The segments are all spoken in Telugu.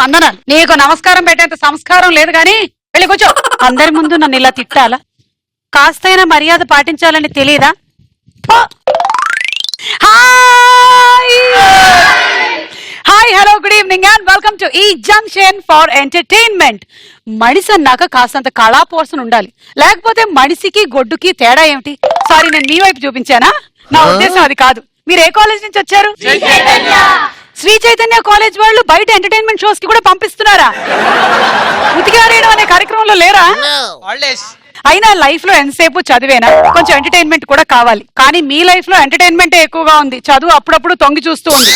వందనాలు. నీకు నమస్కారం పెట్టేంత సంస్కారం లేదు గాని వెళ్ళి కూర్చో. అందరి ముందు నన్ను ఇలా తిట్టాలా? కాస్తైనా మర్యాద పాటించాలని తెలియదా? Hi, hello, good evening and welcome to ఈ జంక్షన్ ఫర్ ఎంటర్టైన్మెంట్. మనిషి అన్నాక కాస్తంత కళాపోషణ ఉండాలి, లేకపోతే మనిషికి గొడ్డుకి తేడా ఏమిటి? సారీ, నేను మీ వైపు చూపించానా? నా ఉద్దేశం అది కాదు. మీరు ఏ కాలేజ్ నుంచి వచ్చారు? శ్రీ చైతన్య కాలేజ్ వాళ్ళు బయట ఎంటర్టైన్మెంట్ షోస్ కి కూడా పంపిస్తున్నారా? ఉతికారేయడం అనే కార్యక్రమంలో లేరా? అయినా లైఫ్ లో ఎంతసేపు చదివేనా, కొంచెం ఎంటర్టైన్మెంట్ కూడా కావాలి. కానీ మీ లైఫ్ లో ఎంటర్టైన్మెంట్ ఎక్కువగా ఉంది, చదువు అప్పుడప్పుడు తొంగి చూస్తూ ఉంది.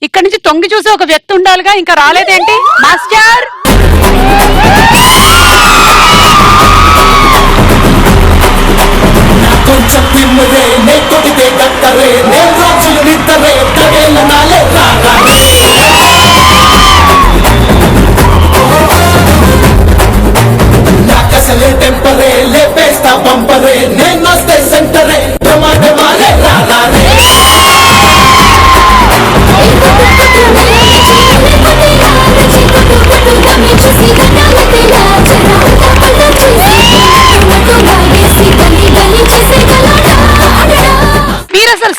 ఇక్కడ నుంచి తొంగి చూసే ఒక వ్యక్తి ఉండాలిగా, ఇంకా రాలేదేంటి? మాస్టర్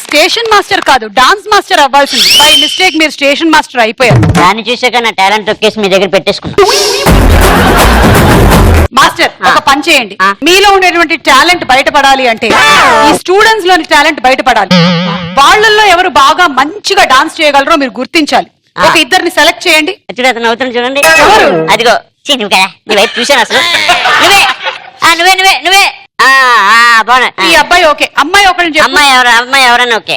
స్టేషన్ మాస్టర్ కాదు, డాన్స్ మాస్టర్ అవ్వాల్సింది. బై మిస్టేక్ మీరు స్టేషన్ మాస్టర్ అయిపోయారు. దాన్ని చూసాక నా టాలెంట్ తొక్కేసి మీ దగ్గర పెట్టేసుకున్నా. మాస్టర్, ఒక పని చేయండి. మీలో ఉండేటువంటి టాలెంట్ బయటపడాలి అంటే ఈ స్టూడెంట్స్ లోని టాలెంట్ బయటపడాలి. వాళ్ళల్లో ఎవరు బాగా మంచిగా డాన్స్ చేయగలరో మీరు గుర్తించాలి. ఒక ఇద్దరిని సెలెక్ట్ చేయండి. అతను అవుతుంది చూడండి. ఎవరు? అదిగో నువ్వు కదా, నీ వైపు చూసాను అసలు. నువ్వే నువ్వే నువ్వే బాగున్నా. ఈ అబ్బాయి ఓకే, అమ్మాయి ఒకటి. అమ్మాయి ఎవరన్నా ఓకే.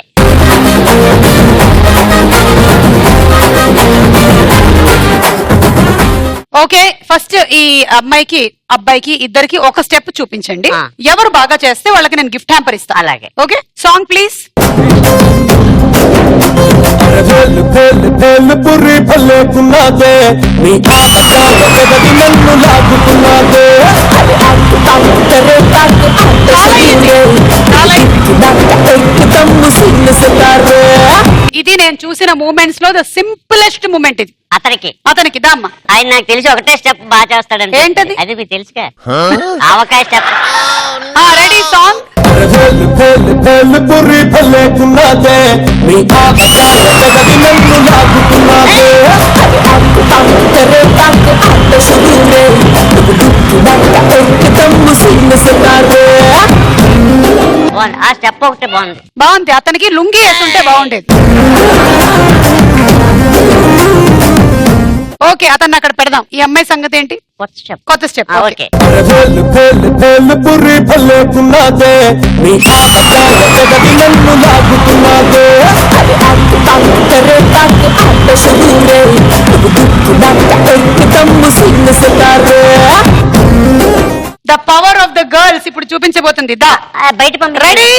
ఓకే, ఫస్ట్ ఈ అమ్మాయికి అబ్బాయికి ఇద్దరికి ఒక స్టెప్ చూపించండి. ఎవరు బాగా చేస్తే వాళ్ళకి నేను గిఫ్ట్ హ్యాంపర్ ఇస్తాను. అలాగే. Okay, song please. ఇది నేను చూసిన మూమెంట్స్ లో ద సింపులెస్ట్ మూమెంట్ ఇది. అతనికి దామ్మా. ఆయన నాకు తెలిసి ఒకటే స్టెప్ బాగా చేస్తాడండి. ఏంటది? అది మీకు తెలుసుగా, ఆవకాయ స్టెప్. Ready, song. ఆ స్టెప్ ఒకటే బాగుంది. అతనికి లుంగి వేస్తుంటే బాగుండేది. ఓకే, అతన్ని అక్కడ పెడదాం. ఈ అమ్మాయి సంగతి ఏంటి? కొత్త step. Okay, the power of the girls ఇప్పుడు చూపించబోతుంది. దా బయట పంపి. రెడీ.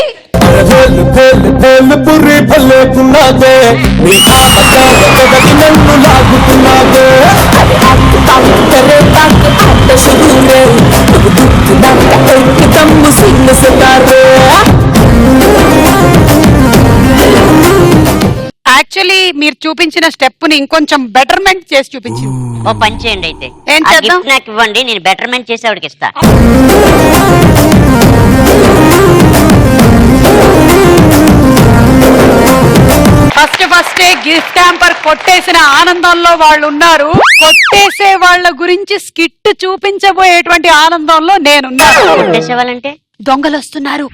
యాక్చువల్లీ మీరు చూపించిన స్టెప్ ని ఇంకొంచెం బెటర్మెంట్ చేసి చూపించు. ఓ పని చేయండి, అయితే ఏం చేద్దాం? నాకు ఇవ్వండి, నేను బెటర్మెంట్ చేసి ఆవిడకి ఇస్తా. ఫస్ట్ గిఫ్ట్ హ్యాంపర్ కొట్టేసిన ఆనందంలో వాళ్ళు ఉన్నారు. కొట్టేసే వాళ్ళ గురించి స్కిట్ చూపించబోయేటువంటి ఆనందంలో నేనున్నాను. కొట్టేసేవాళ్ళంటే దొంగలు వస్తున్నారు.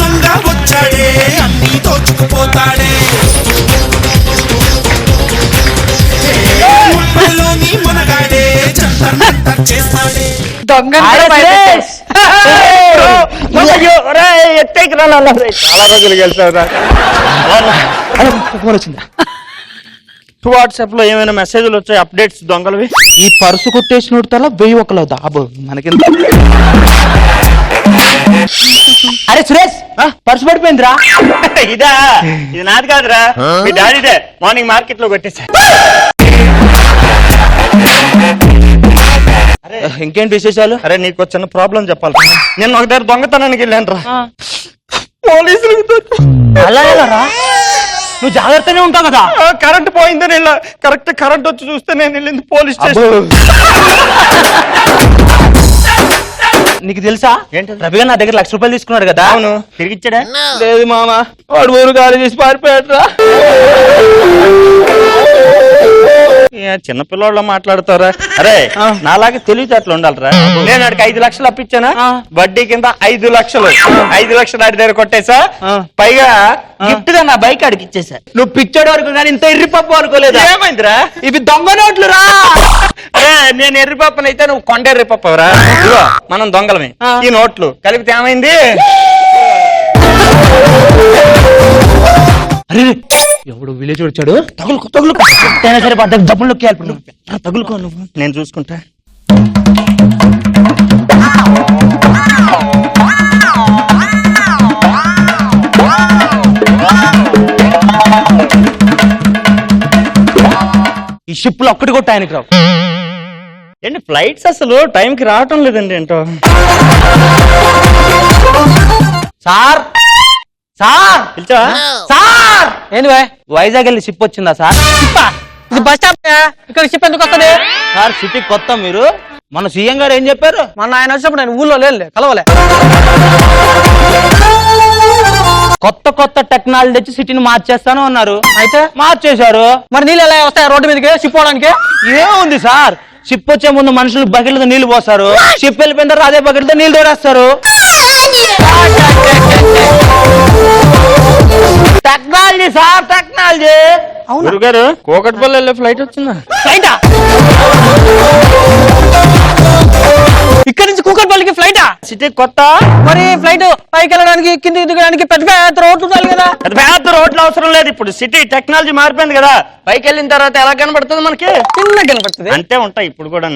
దొంగ వచ్చాడే, అన్ని దోచుకుపోతాడే. దొంగ చాలా రోజులు కలిసావురా. వాట్సాప్ లో ఏమైనా మెసేజ్లు వచ్చాయి, అప్డేట్స్ దొంగలవి? ఈ పర్సు కొట్టేసిన తల 1001 దాబు మనకి. అరే సురేష్, పర్సు పడిపోయిందిరా. ఇదా? ఇది నాది కాదురా, మీ డాడీదే. మార్నింగ్ మార్కెట్ లో కొట్టేశా. ఇంకేంటి విశేషాలు? అరే నీకు చిన్న ప్రాబ్లం చెప్పాలి. నేను ఒక దగ్గర దొంగతనానికి వెళ్ళాను రా. పోలీసులు నువ్వు జాగ్రత్తనే ఉంటావు కదా. కరెంట్ పోయిందని కరెక్ట్ కరెంట్ వచ్చి చూస్తే నేను వెళ్ళింది పోలీస్ అబ్బో. స్టేషన్. నీకు తెలుసా ఏంటది? రవి గారు నా దగ్గర ₹1,00,000 తీసుకున్నాడు కదా. అవును, తిరిగిచ్చాడా? లేదు మామ, వాడు ఊరు గాలి చేసి పారిపోయాడ్రా. చిన్నపిల్లవాళ్ళ మాట్లాడతారా? అరే నాలాగే తెలివితేటలు ఉండాలిరా. నేను ఆడికి 5 లక్షలు అప్పించానా, వడ్డీ కింద 5 లక్షలు 5 లక్షలు ఆడి దగ్గర కొట్టేసా. పైగా గిఫ్ట్ గా నా బైక్ ఆడికి ఇచ్చేసా. నువ్వు పిచ్చోడు వరకు కానీ ఇంత ఎర్రిపప్పు అనుకోలేదు. ఏమైందిరా? ఇవి దొంగ నోట్లు రా. నేను ఎర్రిపప్పని అయితే నువ్వు కొండ ఎర్రిపప్పరా. మనం దొంగలమే. ఈ నోట్లు కలిపితే ఏమైంది? అరే ఎవడు విలేజ్ వచ్చాడు. తగులుకో తగులుకో, ఎంతైనా సరే పడ్డ డబ్బులు నొక్కేయాలి. తగులుకో నువ్వు, నేను చూసుకుంటా. ఈ షిప్ లో ఒక్కటి కొట్ట ఆయనకి రావు. ఏంటి ఫ్లైట్స్ అసలు టైంకి రావటం లేదండి ఏంటో. సార్ సార్ పిలిచావా? సార్ ఏంటి వైజాగ్ వెళ్ళి షిప్ వచ్చిందా సార్? ఇది బస్ స్టాప్ ఇక్కడ షిప్ ఎందుకు వస్తుంది? సార్ సిటీ కొత్త మీరు. మన సీఎం గారు ఏం చెప్పారు? మొన్న ఆయన వచ్చినప్పుడు నేను ఊళ్ళో లేనులే, కలవలే. కొత్త కొత్త టెక్నాలజీ తెచ్చి సిటీని మార్చేస్తాను అన్నారు. అయితే మార్చేశారు. మరి నీళ్ళు ఎలా వస్తాయి రోడ్డు మీదకి షిప్ పోవడానికి? ఏముంది సార్, షిప్ వచ్చే ముందు మనుషులు బకెట్లతో నీళ్లు పోస్తారు, షిప్ వెళ్ళిపోయిన తర్వాత అదే బకెట్లతో నీళ్లు తోడేస్తారు. Technology sir, technology. గురుగారు కోకట్పల్లి వెళ్ళే ఫ్లైట్ వచ్చిందా? ఫ్లైటా? ఇక్కడ నుంచి కూకట్పల్లికి ఫ్లైటా? సిటీ కొత్త. మరి ఫ్లైట్ పైకి వెళ్ళడానికి కిందికి దిగడానికి పెద్ద పెద్ద రోడ్లు ఉండాలి కదా. పెద్ద రోడ్లు అవసరం లేదు. ఇప్పుడు సిటీ టెక్నాలజీ మారిపోయింది కదా. పైకి వెళ్ళిన తర్వాత ఎలా కనబడుతుంది మనకి? చిన్న కనపడుతుంది. అంతే ఉంటాయి ఇప్పుడు కూడా.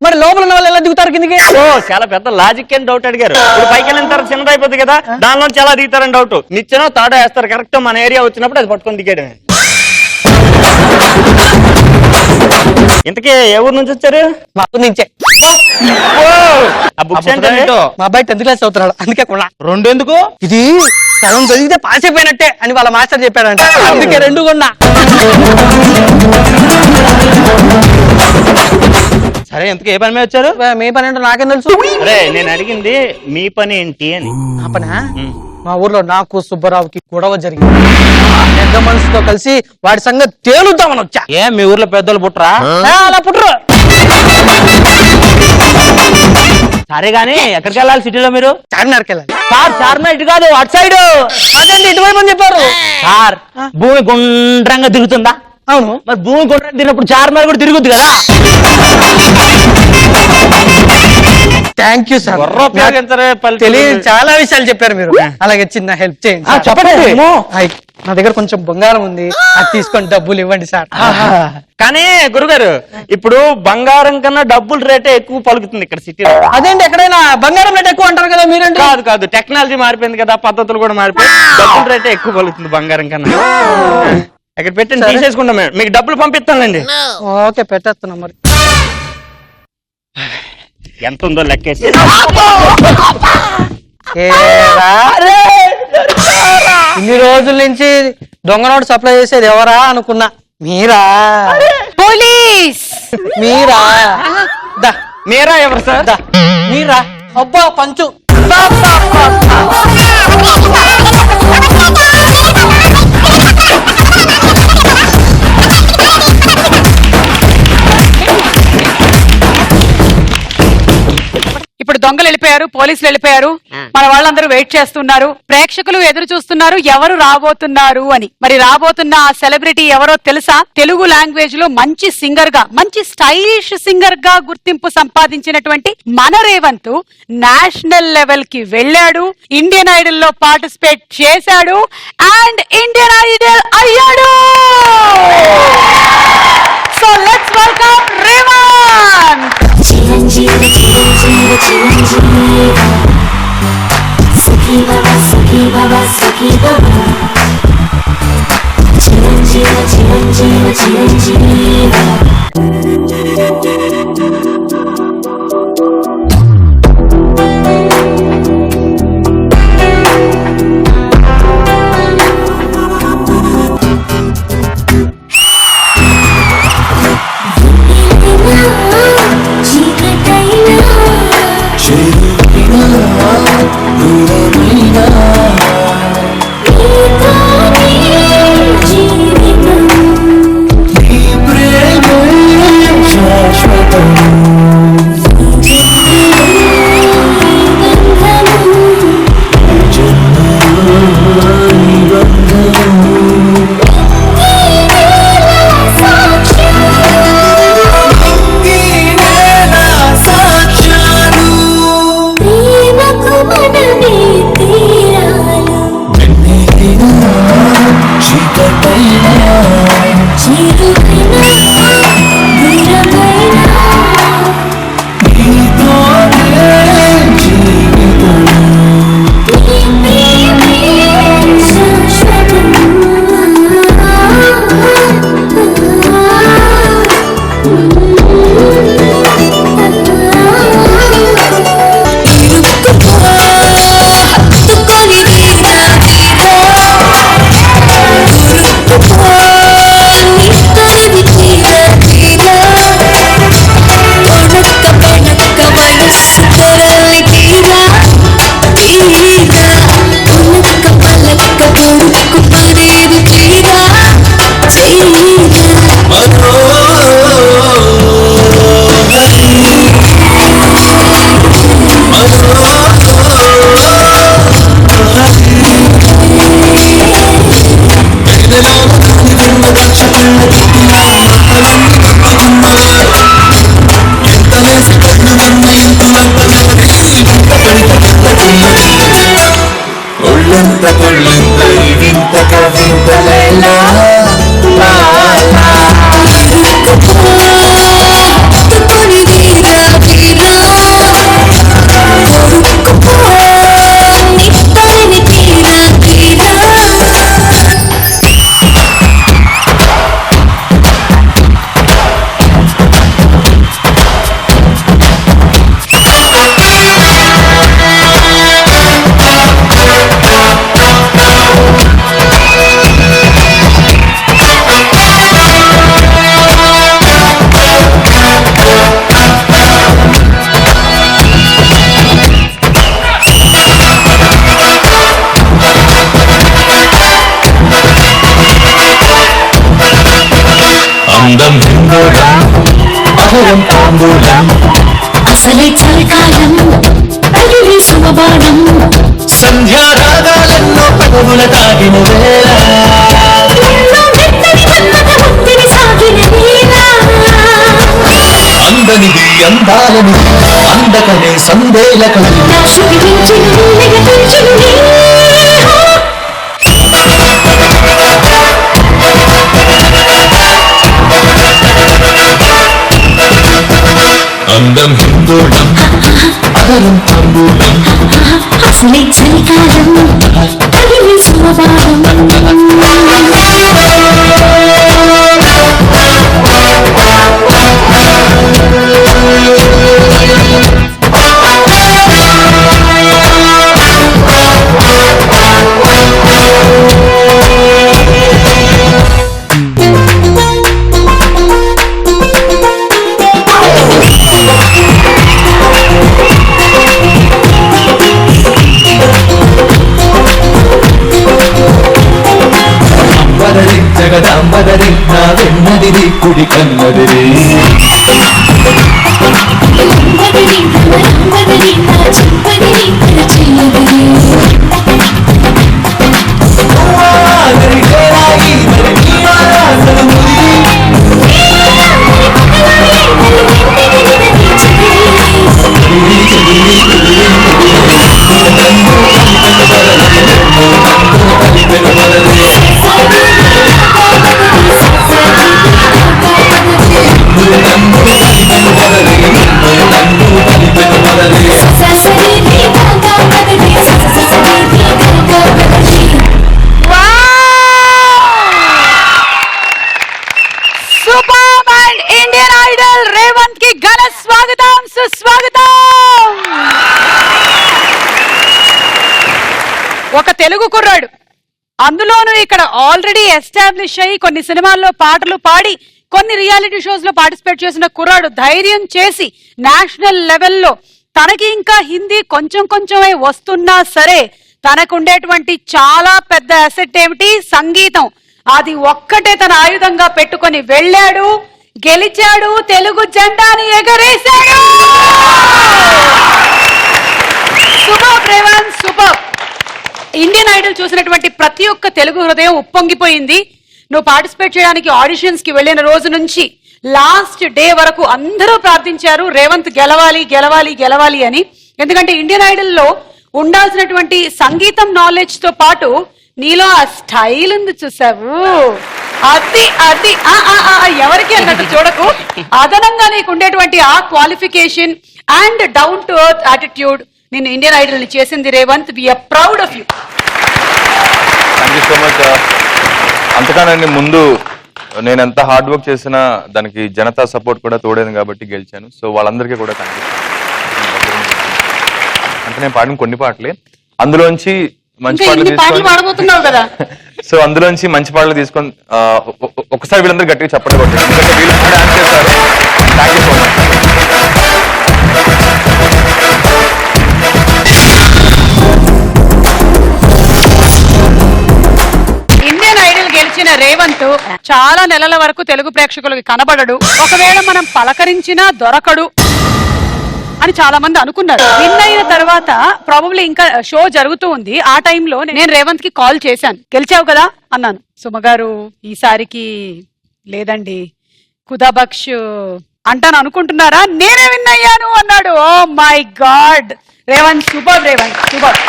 మరి లోపల ఉన్న వాళ్ళు ఎలా దిగుతారు కిందికి? ఓ చాలా పెద్ద లాజిక్ అని డౌట్ అడిగారు. ఇప్పుడు పైకి వెళ్ళిన తర్వాత చిన్నది అయిపోతుంది కదా, దానిలోంచి ఎలా దిగుతారని డౌట్. నిచ్చెనో తాడా వేస్తారు, కరెక్ట్ మన ఏరియా వచ్చినప్పుడు అది పట్టుకొని దిగేయడమే. ఇంతకీ ఏ ఊరు నుంచి వచ్చారు? మా ఊరు నుంచే. ఆ బుక్స్ ఏంటో? మా అబ్బాయి 10th క్లాస్ చదువుతున్నాడు, అందుకే కొన్నా. రెండు ఎందుకు? ఇది సగం చదివితే పాస్ అయిపోయినట్టే అని వాళ్ళ మాస్టర్ చెప్పాడంట, అందుకే 2 కొన్నా. సరే ఎందుకు ఏ పని మీద వచ్చారు? మీ పని ఏంటో నాకేం తెలుసు. అరే నేను అడిగింది మీ పని ఏంటి అని. నా పనా? మా ఊర్లో నాకు సుబ్బారావుకి గొడవ జరిగింది. పెద్ద మనిషితో కలిసి వాడి సంగతి తేలుద్దామని వచ్చా. ఏ మీ ఊర్లో పెద్దోళ్ళు పుట్టరా? అలా పుట్టరు. సరే గాని ఎక్కడికి వెళ్ళాలి సిటీలో మీరు? చార్మినార్కి వెళ్ళాలి. సార్ చార్మినార్ ఇటు కాదు, అటు సైడ్. అదేంటి ఇటువైపు అని చెప్పారు? సార్ భూమి గుండ్రంగా తిరుగుతుందా? అవును. మరి భూమి గుండ్రంగా తిరిగినప్పుడు చార్మినార్ కూడా తిరుగుద్ది కదా. థ్యాంక్ యూ సార్, తెలియని చాలా విషయాలు చెప్పారు మీరు. అలాగే చిన్న హెల్ప్ చేయండి సార్. చెప్పండి. నా దగ్గర కొంచెం బంగారం ఉంది, అది తీసుకొని డబ్బులు ఇవ్వండి సార్. కానీ గురుగారు ఇప్పుడు బంగారం కన్నా డబ్బుల రేటే ఎక్కువ పలుకుతుంది ఇక్కడ సిటీలో. అదేంటి ఎక్కడైనా బంగారం రేట్ ఎక్కువ అంటారు కదా మీరంటే? కాదు కాదు, టెక్నాలజీ మారిపోయింది కదా, పద్ధతులు కూడా మారిపోయి డబ్బుల రేటే ఎక్కువ పలుకుతుంది బంగారం కన్నా. ఇక్కడ పెట్టండి, తీసేసుకుంటాం మేడం, మీకు డబ్బులు పంపిస్తానండి. ఓకే పెట్టేస్తున్నా. మరి ఎంత ఉందో లెక్కేసి. ఇన్ని రోజుల నుంచి దొంగ నోటు సప్లై చేసేది ఎవరా అనుకున్నా. మీరా? పోలీస్ మీరా? దా మీరా ఎవరు సార్? దా మీరా? అబ్బా పంచు. ఇప్పుడు దొంగలు వెళ్ళిపోయారు, పోలీసులు వెళ్ళిపోయారు, మన వాళ్ళందరూ వెయిట్ చేస్తున్నారు, ప్రేక్షకులు ఎదురు చూస్తున్నారు ఎవరు రాబోతున్నారు అని. మరి రాబోతున్న ఆ సెలబ్రిటీ ఎవరో తెలుసా? తెలుగు లాంగ్వేజ్ లో మంచి సింగర్ గా, మంచి స్టైలిష్ సింగర్ గా గుర్తింపు సంపాదించినటువంటి మన రేవంత్ నేషనల్ లెవెల్ కి వెళ్ళాడు, ఇండియన్ ఐడల్ లో పార్టిసిపేట్ చేశాడు అండ్ ఇండియన్ ఐడల్ అయ్యాడు. So let's welcome Revanth. Chiranjeevi Chiranjeevi Chiranjeevi సుఖీ భవ సుఖీ భవ సుఖీ భవ చిరంజీవి చిరంజీవి చిరంజీవి ఒళ్ళంత కొళ్ళంత వింతక వింతలేలా అందం హిందోళం అహరం తాంబూలం అసలే చలికాలం తగిలి సమబాణం సంధ్యారాగాలెన్నో పదవుల తాగిన వేళ అందనిది అందాలని అందకనే సందేలకని అందం హిందోళం అదరం తాంబూలం అసలే చలికాలం తగిలి సమబాణం జగదాంబదరి నా వెన్నదిరి కుడి కన్నదిరి ఒక తెలుగు కుర్రాడు, అందులోనూ ఇక్కడ ఆల్రెడీ ఎస్టాబ్లిష్ అయ్యి కొన్ని సినిమాల్లో పాటలు పాడి కొన్ని రియాలిటీ షోస్ లో పార్టిసిపేట్ చేసిన కుర్రాడు ధైర్యం చేసి నేషనల్ లెవెల్లో తనకి ఇంకా హిందీ కొంచెం కొంచెమే వస్తున్నా సరే తనకుండేటువంటి చాలా పెద్ద అసెట్ ఏమిటి? సంగీతం. అది ఒక్కటే తన ఆయుధంగా పెట్టుకొని వెళ్ళాడు, గెలిచాడు, తెలుగు జెండాని ఎగరేశాడు. Super Revanth, super. Indian idol చూసినటువంటి ప్రతి ఒక్క తెలుగు హృదయం ఉప్పొంగిపోయింది. నువ్వు పార్టిసిపేట్ చేయడానికి ఆడిషన్స్ కి వెళ్ళిన రోజు నుంచి లాస్ట్ డే వరకు అందరూ ప్రార్థించారు రేవంత్ గెలవాలి గెలవాలి గెలవాలి అని. ఎందుకంటే ఇండియన్ ఐడల్ లో ఉండాల్సినటువంటి సంగీతం నాలెడ్జ్ తో పాటు నీలో ఆ స్టైల్ ఉంది, చూసావు? అది అది ఎవరికి అన్నట్టు చూడకు. అదనంగా నీకు ఉండేటువంటి ఆ qualification and down to earth attitude నిన్ను ఇండియన్ ఐడల్ ని చేసింది Revanth. We are proud of you. Thank you so much. అంతకానండి ముందు నేను ఎంత హార్డ్ వర్క్ చేసినా దానికి జనతా సపోర్ట్ కూడా తోడేది కాబట్టి గెలిచాను. సో వాళ్ళందరికీ కూడా కనిపిస్తాను. అంటే నేను పాడిన కొన్ని పాటలే, అందులోంచి మంచి పాటలు పాటలు తీసుకొని పాడబోతున్నావు కదా. సో అందులోంచి మంచి పాటలు తీసుకొని ఒకసారి వీళ్ళందరూ గట్టిగా చెప్పండి కొట్టారు. ఎందుకంటే వీళ్ళు కూడా డాన్స్ చేస్తారు. Thank you so much. Indian Idol గెలిచిన రేవంత్ చాలా నెలల వరకు తెలుగు ప్రేక్షకులకి కనబడడు, ఒకవేళ మనం పలకరించినా దొరకడు అని చాలా మంది అనుకున్నారు. విన్ అయిన తర్వాత ప్రాబబ్లీ ఇంకా షో జరుగుతూ ఉంది. ఆ టైంలో నేను రేవంత్ కి కాల్ చేశాను, గెలిచావు కదా అన్నాను. సుమగారు ఈసారికి లేదండి ఖుదాబక్ష్ అంటాను అనుకుంటున్నారా, నేనే విన్ అయ్యాను అన్నాడు. Oh my god Revanth, super Revanth, super.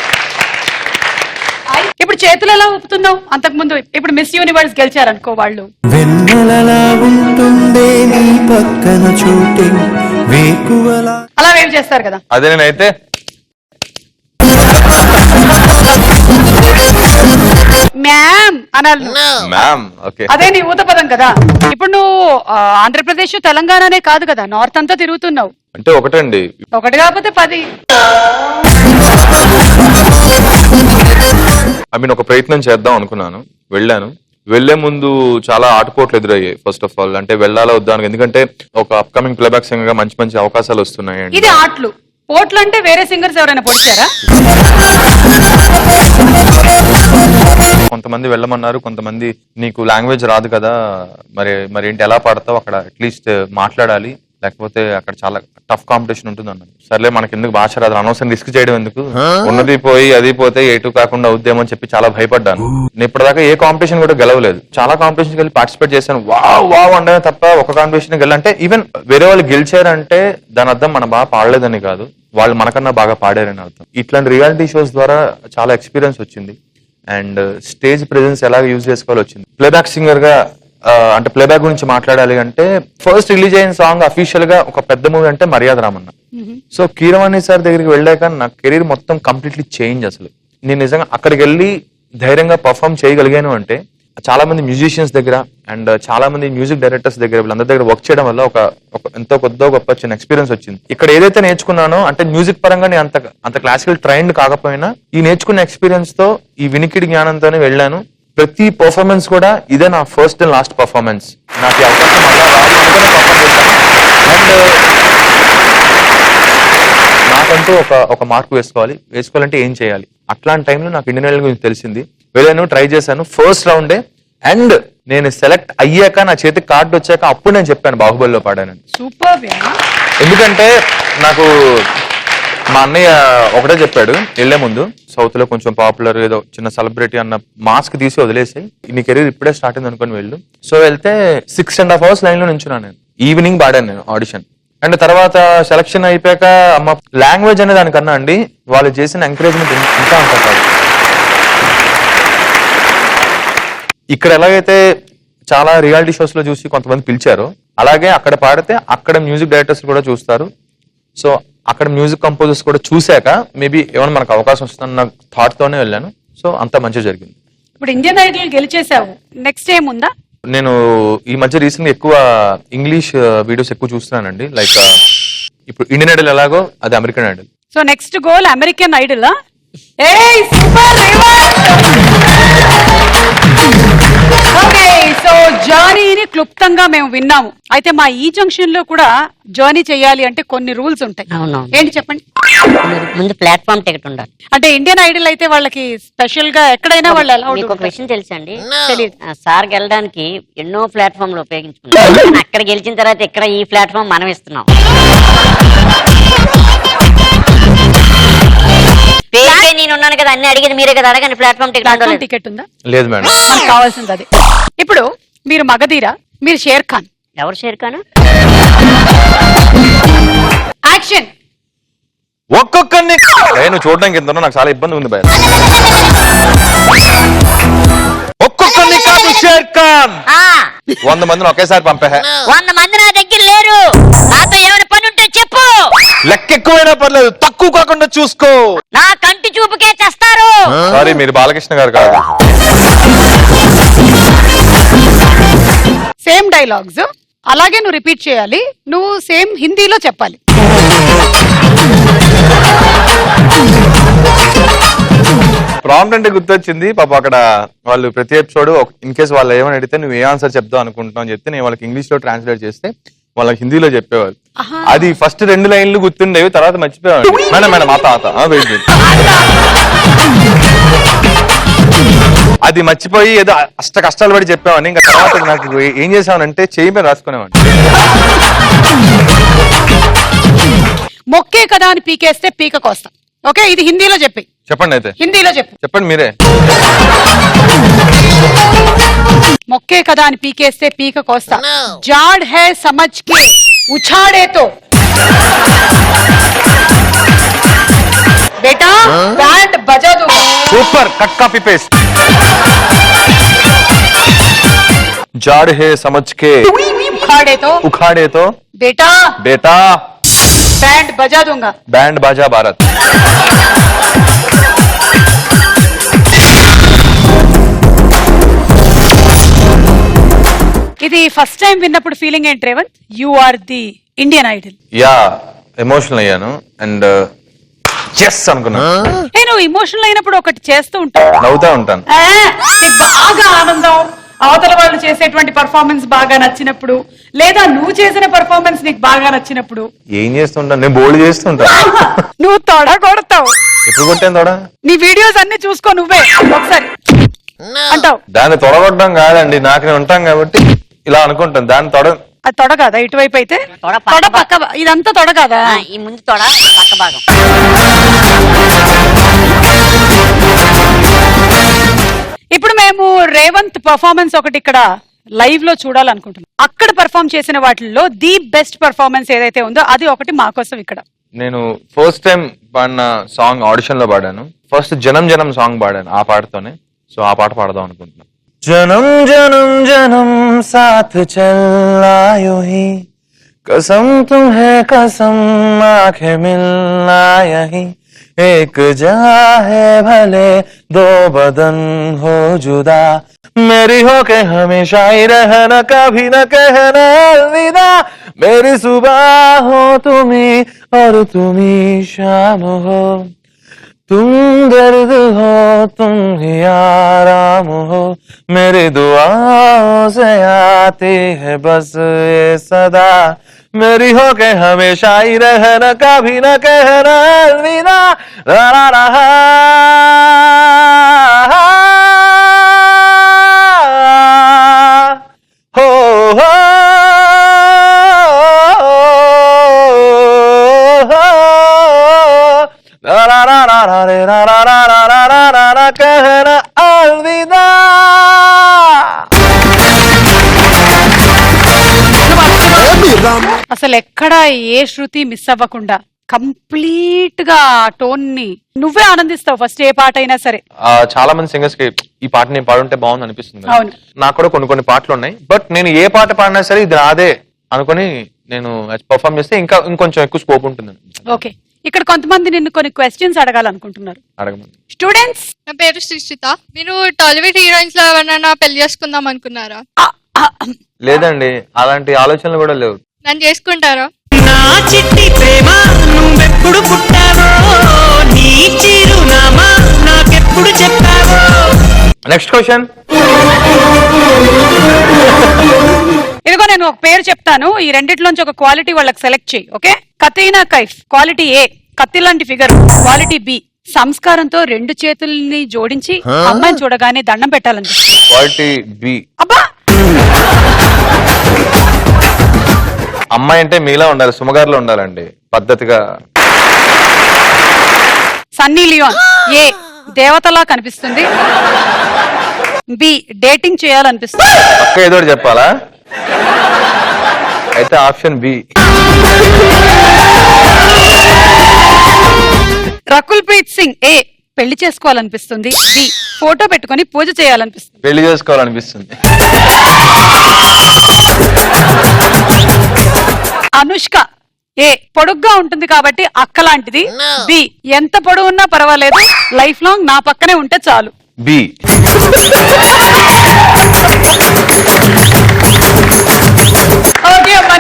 ఇప్పుడు చేతులు ఎలా ఊపుతున్నావు? అంతకు ముందు ఇప్పుడు మిస్ యూనివర్స్ గెలిచారనుకో వాళ్ళు. వెన్నెలలా ఉంటుండే నీ పక్కన చోటే వేకువలా అలా వేవ్ చేస్తారు కదా. అదే నేనైతే మ్యామ్ అనాలి. మ్యామ్ ఓకే, అదే నీ ఊత పదం కదా. ఇప్పుడు నువ్వు ఆంధ్రప్రదేశ్ తెలంగాణనే కాదు కదా, నార్త్ అంతా తిరుగుతున్నావు. అంటే ఒకటండి, ఒకటి కాకపోతే 10. ఐ మీన్ ఒక ప్రయత్నం చేద్దాం అనుకున్నాను, వెళ్ళాను. వెళ్లే ముందు చాలా ఆటపోట్లు ఎదురయ్యాయి. ఫస్ట్ ఆఫ్ ఆల్ అంటే వెళ్ళాలా వద్దా అని, ఎందుకంటే ఒక అప్కమింగ్ ప్లేబ్యాక్ సింగర్ గా మంచి మంచి అవకాశాలు వస్తున్నాయి. ఇది ఆటలు పోట్లు అంటే వేరే సింగర్స్ ఎవరైనా పొడిచారా? కొంతమంది వెళ్ళమన్నారు, కొంతమంది నీకు లాంగ్వేజ్ రాదు కదా, మరి ఏంటి ఎలా పాడతావు, అక్కడ అట్లీస్ట్ మాట్లాడాలి, లేకపోతే అక్కడ చాలా టఫ్ కాంపిటీషన్ ఉంటుంది అన్నారు. సర్లే మనకి ఎందుకు భాష రాదు, అనవసరం రిస్క్ చేయడం ఎందుకు, ఉన్నది పోయి అది పోతే ఎటు కాకుండా అవుద్దేమో అని చెప్పి చాలా భయపడ్డాను. నేను ఇప్పటిదాకా ఏ కాంపిటీషన్ కూడా గెలవలేదు. చాలా కాంపిటీషన్ వెళ్ళి పార్టిసిపేట్ చేశాను, వావ్ అంటే తప్ప ఒక కాంపిటీషన్ గెలంటే, ఈవెన్ వేరే వాళ్ళు గెలిచారంటే దాని అర్థం మనం బాగా పాడలేదని కాదు, వాళ్ళు మనకన్నా బాగా పాడారని అర్థం. ఇట్లాంటి రియాలిటీ షోస్ ద్వారా చాలా ఎక్స్పీరియన్స్ వచ్చింది. అండ్ స్టేజ్ ప్రెజెన్స్ ఎలా యూజ్ చేసుకోవాలో వచ్చింది. ప్లేబ్యాక్ సింగర్ గా అంటే ప్లేబ్యాక్ గురించి మాట్లాడాలి అంటే, ఫస్ట్ రిలీజ్ అయిన సాంగ్ అఫీషియల్ గా ఒక పెద్ద మూవీ అంటే మర్యాద రామన్న. సో కీరవాణి సార్ దగ్గరికి వెళ్ళాక నా కెరీర్ మొత్తం కంప్లీట్లీ చేంజ్. అసలు నేను నిజంగా అక్కడికి వెళ్ళి ధైర్యంగా పర్ఫామ్ చేయగలిగాను అంటే చాలా మంది మ్యూజిషియన్స్ దగ్గర అండ్ చాలా మంది మ్యూజిక్ డైరెక్టర్స్ దగ్గర వీళ్ళందరి దగ్గర వర్క్ చేయడం వల్ల ఒక ఎంతో కొద్దో గొప్ప చిన్న ఎక్స్పీరియన్స్ వచ్చింది. ఇక్కడ ఏదైతే నేర్చుకున్నానో అంటే మ్యూజిక్ పరంగా నేను అంత క్లాసికల్ ట్రైన్డ్ కాకపోయినా ఈ నేర్చుకున్న ఎక్స్పీరియన్స్ తో ఈ వినికిడి జ్ఞానంతోనే వెళ్ళాను. ప్రతి పర్ఫార్మెన్స్ కూడా ఇదే నా ఫస్ట్ అండ్ లాస్ట్ పర్ఫార్మెన్స్. నాకు ఈ అవకాశం మళ్ళా రాదు, అండ్ నాకంటూ ఒక మార్క్ వేసుకోవాలంటే ఏం చేయాలి, అట్లాంటి టైంలో నాకు ఇండియన్ ఐడల్ గురించి తెలిసింది. వెళ్ళాను, ట్రై చేశాను ఫస్ట్ రౌండే. అండ్ నేను సెలెక్ట్ అయ్యాక నా చేతికి కార్డు వచ్చాక అప్పుడు నేను చెప్పాను బాహుబలిలో పాడానని. సూపర్. ఎందుకంటే నాకు మా అన్నయ్య ఒకటే చెప్పాడు వెళ్లే ముందు, సౌత్ లో కొంచెం పాపులర్ ఏదో చిన్న సెలబ్రిటీ అన్న మాస్క్ తీసి వదిలేసి నీ కెరీర్ ఇప్పుడే స్టార్ట్ అయింది అనుకుని వెళ్ళు. సో వెళ్తే 6.5 hours లైన్ లో నించున్నాను నేను. ఈవినింగ్ పాడాను నేను ఆడిషన్. అండ్ తర్వాత సెలక్షన్ అయిపోయాక అమ్మ లాంగ్వేజ్ అనే దానికన్నా అండి వాళ్ళు చేసిన ఎంకరేజ్మెంట్ ఇంకా ఉంటుంది. ఇక్కడ ఎలాగైతే చాలా రియాలిటీ షోస్ లో చూసి కొంతమంది పిలిచారో, అలాగే అక్కడ పాడితే అక్కడ మ్యూజిక్ డైరెక్టర్స్ కూడా చూస్తారు. సో అక్కడ మ్యూజిక్ కంపోజర్స్ కూడా చూశాక మేబీ ఏమైనా మనకు అవకాశం వస్తుందన్న థాట్ తోనే వెళ్ళాను. సో అంత మంచిగా జరిగింది. ఇప్పుడు ఇండియన్ ఐడల్ గెలిచేసావు, నెక్స్ట్ ఏముందా? నేను ఈ మధ్య రీసెంట్ గా ఎక్కువ ఇంగ్లీష్ వీడియోస్ ఎక్కువ చూస్తున్నానండి. లైక్ ఇప్పుడు ఇండియన్ ఐడల్ ఎలాగో అది American idol. So next goal American idol. Super. Okay, so జర్నీని క్లుప్తంగా మేము విన్నాము. అయితే మా ఈ జంక్షన్ లో కూడా జర్నీ చేయాలి అంటే కొన్ని రూల్స్ ఉంటాయి. అవునవును. ఏంటి చెప్పండి. ముందు ప్లాట్ఫామ్ టికెట్ ఉండాలి. అంటే ఇండియన్ ఐడల్ అయితే వాళ్ళకి స్పెషల్ గా ఎక్కడైనా వాళ్ళు ఎలా మీకు ఒక విషయం తెలుసండి? తెలియదు. సార్ గెలడానికి ఎన్నో ప్లాట్ఫామ్లు ఉపయోగించుకున్నాం. అక్కడ గెలిచిన తర్వాత ఇక్కడ ఈ ప్లాట్ఫామ్ మనం ఇస్తున్నాం. నేను ఉన్నాను కదా, అన్ని అడిగేది మీరే కదా, అడగండి. ప్లాట్ఫామ్ టికెట్ ఉందా? లేదు మేడం, మనకు కావాల్సింది అది. ఇప్పుడు మీరు మగధీరా, మీరు షేర్ ఖాన్. ఎవరు షేర్ ఖాన్? యాక్షన్. ఒక్కొక్కరిని నేను చూడడానికి ఎంత నాకు చాలా ఇబ్బంది ఉంది భయ. ఒక్కొక్కరిని కాదు షేర్ ఖాన్, 100 మందిని ఒకేసారి పంపే. 100 మంది నా దగ్గర లేరు, నాతో ఏమైనా పని ఉంటే చెప్పు. లెక్క ఎక్కువైనా పర్లేదు, తక్కువ కాకుండా చూసుకో. నా కంటి చూపుకే చేస్తారు. సారీ, మీరు బాలకృష్ణ గారు కాదు. సేమ్ డైలాగ్స్ అలాగే నువ్వు రిపీట్ చేయాలి. నువ్వు సేమ్ హిందీలో చెప్పాలి. ప్రాంప్ట్ అంటే గుర్తొచ్చింది పాప. అక్కడ వాళ్ళు ప్రతి ఎపిసోడ్ ఇన్ కేసు వాళ్ళు ఏమని అడిగితే నువ్వు ఏ ఆన్సర్ చెప్తావు అనుకుంటున్నావు అని చెప్తే నేను వాళ్ళకి ఇంగ్లీష్ లో ట్రాన్స్లేట్ చేస్తే వాళ్ళకి హిందీలో చెప్పేవాళ్ళు. అది ఫస్ట్ 2 లైన్లు గుర్తుండేవి, తర్వాత మర్చిపోయాడు. మేడం ఆ తాత వెయిట్. అది మర్చిపోయి ఏదో అష్ట కష్టాలు పడి చెప్పామని ఇంకా తర్వాత నాకు ఏం చేసామనంటే చేయి మీద రాసుకునేవాడిని. మొక్కే కదా అని పీకేస్తే పీక కోస్తా. ఓకే, ఇది హిందీలో చెప్పి. చెప్పండి అయితే. హిందీలో చెప్పు. చెప్పండి మీరే. మొక్కే కదా అని పీకేస్తే పీక కోస్తా. జాడ్ హై సమజ్ కే ఉఛాడే తో బేటా బ్యాండ్ బజా దూంగా. Super, cut copy paste. జాడ్ హే సమజ్ కే उखाड़े तो बेटा बैंड बजा दूंगा. बैंड बाजा भारत. ఇది ఫస్ట్ టైం విన్నప్పుడు ఫీలింగ్ ఏంటి Revanth? You are the Indian idol. Yeah, emotional అయ్యాను అండ్ చెస్ అనుకున్నా. నువ్వు ఎమోషనల్ అయినప్పుడు ఒకటి చేస్తూ ఉంటావు, నవ్వుతా ఉంటాను. నీకు బాగా ఆనందం, అవతల వాళ్ళు చేసేటువంటి పర్ఫార్మెన్స్ బాగా నచ్చినప్పుడు, లేదా నువ్వు చేసిన పర్ఫార్మెన్స్ నీకు బాగా నచ్చినప్పుడు ఏం చేస్తుంటాను? నేను బోల్డ్ చేస్తుంటాను. నువ్వు తొడ కొడతావు. ఎప్పుడు కొట్టాను తొడ? నీ వీడియోస్ అన్ని చూసుకో, నువ్వే ఒకసారి అంటావు. దాన్ని తొడగొట్టడం కాదండి, నాకు నేను ఉంటాం కాబట్టి ఇలా అనుకుంటాను. దాన్ని తొడ, అది తొడ కాదా? ఇటువైపు అయితే తొడ పక్క, ఇదంతా తొడ కాదా? ఈ ముందు తొడ, పక్క భాగం. ఇప్పుడు మేము రేవంత్ పర్ఫార్మెన్స్ ఒకటి ఇక్కడ లైవ్ లో చూడాలనుకుంటున్నాం. అక్కడ పర్ఫార్మ్ చేసిన వాటిల్లో ది బెస్ట్ పర్ఫార్మెన్స్ ఏదైతే ఉందో అది ఒకటి మా కోసం ఇక్కడ. నేను ఫస్ట్ టైం పాడిన సాంగ్ ఆడిషన్ లో పాడాను. ఫస్ట్ జనం జనం సాంగ్ పాడాను ఆ పాటతోనే. సో ఆ పాట పాడదాం అనుకుంటున్నాను. जन्म जन्म जन्म साथ चलना यूं ही, कसम तुम्हें कसम आंखें मिलना यही, एक जहाँ है भले दो बदन हो जुदा, मेरी हो के हमेशा ही रहना, कभी न कहना अलविदा, मेरी सुबह हो तुम्ही और तुम्ही शाम हो, तुम दर्द हो तुम ही आराम हो, मेरी दुआओं से आती है बस ये सदा, मेरी हो के हमेशा ही रहना, कभी न कहना अलविदा, ला ला ला हो हो कहना अलविदा. అసలు ఎక్కడ ఏ శృతి మిస్ అవ్వకుండా కంప్లీట్ గా టోన్ ని నువ్వే ఆనందిస్తావు ఫస్ట్ ఏ పాట అయినా సరే. చాలా మంది సింగర్స్ కి ఈ పాట నేను పాడుంటే బాగుంది అనిపిస్తుంది. అవును. నాకు కూడా కొన్ని పాటలు ఉన్నాయి, బట్ నేను ఏ పాట పాడినా సరే ఇది రాదే అనుకుని నేను పర్ఫార్మ్ చేస్తే ఇంకా ఇంకొంచెం ఎక్కువ స్కోప్ ఉంటుంది. ఓకే, ఇక్కడ కొంతమంది నిన్ను కొన్ని క్వశ్చన్స్ అడగాలనుకుంటున్నారు. అడగమంది. స్టూడెంట్స్, నా పేరు శ్రీశ్రిత. మీరు టాలీవుడ్ హీరోయిన్స్ లో ఎవరైనా పెళ్లి చేసుకుందాం అనుకున్నారా? లేదండి, అలాంటి ఆలోచనలు కూడా లేవు. నన్ను చేసుకుంటారా? నా చిట్టి ప్రేమ నువ్వెప్పుడు పుట్టావో, నీ చిరునామా నాకెప్పుడు చెప్పావో. Next question. ఇదిగో నేను ఒక పేరు చెప్తాను, ఈ రెండిట్లోంచి ఒక క్వాలిటీ వాళ్ళకి సెలెక్ట్ చేయి. ఓకే, కత్రీనా కైఫ్ క్వాలిటీ ఏ, కత్తి లాంటి ఫిగర్. క్వాలిటీ బి, సంస్కారంతో 2 చేతుల్ని జోడించి అమ్మాయిని చూడగానే దండం పెట్టాలనిపిస్తుంది. Quality B. అబ్బా, అమ్మాయి అంటే మీలా ఉండాలి, సుమగారులో ఉండాలండి పద్ధతిగా. సన్నీ లియోన్ ఏ, దేవతలా కనిపిస్తుంది. బి, డేటింగ్ చేయాలనిపిస్తుంది. పక్క ఏదో ఒకటి చెప్పాలా? అయితే ఆప్షన్ బి. రకుల్ ప్రీత్ సింగ్ ఏ, పెళ్లి చేసుకోవాలనిపిస్తుంది. బి, ఫోటో పెట్టుకొని పూజ చేయాలనిపిస్తుంది. పెళ్లి చేసుకోవాలనిపిస్తుంది. అనుష్క ఏ, పొడుగ్గా ఉంటుంది కాబట్టి అక్క లాంటిది. బి, ఎంత పొడుగు ఉన్నా పర్వాలేదు, లైఫ్ లాంగ్ నా పక్కనే ఉంటే చాలు. బి.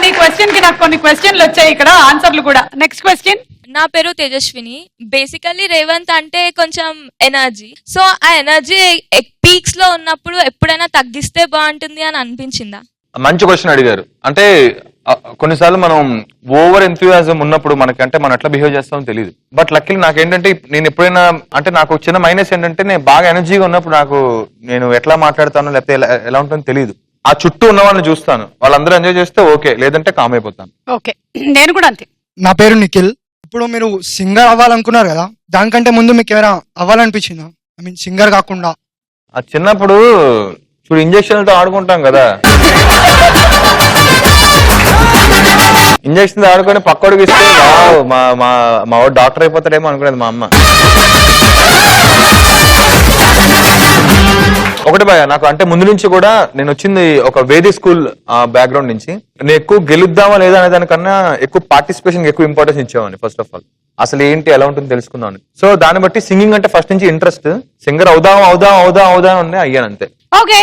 నీ క్వశ్చన్ కి నాకు కొన్ని క్వశ్చన్లు వచ్చాయి ఇక్కడ, ఆన్సర్లు కూడా. Next question. నా పేరు తేజస్విని. బేసికల్లీ రేవంత్ అంటే కొంచెం ఎనర్జీ. సో ఆ ఎనర్జీ పీక్స్ లో ఉన్నప్పుడు ఎప్పుడైనా తగ్గిస్తే బాగుంటుంది అని అనిపించిందా? మంచి క్వశ్చన్ అడిగారు. అంటే కొన్నిసార్లు మనం ఓవర్ ఎంథ్యూజియాజం ఉన్నప్పుడు మనకంటే మనం ఎట్లా బిహేవ్ చేస్తామో తెలియదు. బట్ లక్కీలీ నాకేంటంటే నేను ఎప్పుడైనా అంటే నాకు చిన్న మైనస్ ఏంటంటే నేను బాగా ఎనర్జీగా ఉన్నప్పుడు నేను ఎట్లా మాట్లాడతానో లేకపోతే ఎలా ఉంటుందో తెలియదు. ఆ చుట్టూ ఉన్న వాళ్ళని చూస్తాను, వాళ్ళందరూ ఎంజాయ్ చేస్తే ఓకే, లేదంటే కామ్ అయిపోతాను. ఓకే, నేను కూడా అంతే. నా పేరు నిఖిల్. ఇప్పుడు మీరు సింగర్ అవ్వాలనుకున్నారు కదా, దానికంటే ముందు మీకు ఏమైనా అవ్వాలనిపించిందా? ఐ మీన్ సింగర్ కాకుండా. ఆ చిన్నప్పుడు చూడు ఇంజక్షన్లతో ఆడుకుంటాం కదా, ఇంజక్షన్ ఆడుకొని పక్కడికి ఇస్తే మా వాడు డాక్టర్ అయిపోతాడేమో అనుకునేది మా అమ్మ. ఒకటి భయ నాకు అంటే ముందు నుంచి కూడా నేను వచ్చింది ఒక వేది స్కూల్ బ్యాక్గ్రౌండ్ నుంచి. నేను ఎక్కువ గెలుద్దామా లేదా అనే దానికన్నా ఎక్కువ పార్టిసిపేషన్ ఎక్కువ ఇంపార్టెన్స్ ఇచ్చేవాడిని. ఫస్ట్ ఆఫ్ ఆల్ అసలు ఏంటి ఎలా ఉంటుంది తెలుసుకుందామని. సో దాన్ని బట్టి సింగింగ్ అంటే ఫస్ట్ నుంచి ఇంట్రెస్ట్. సింగర్ అవుదాం ఉంది, అయ్యాను అంతే. ఓకే,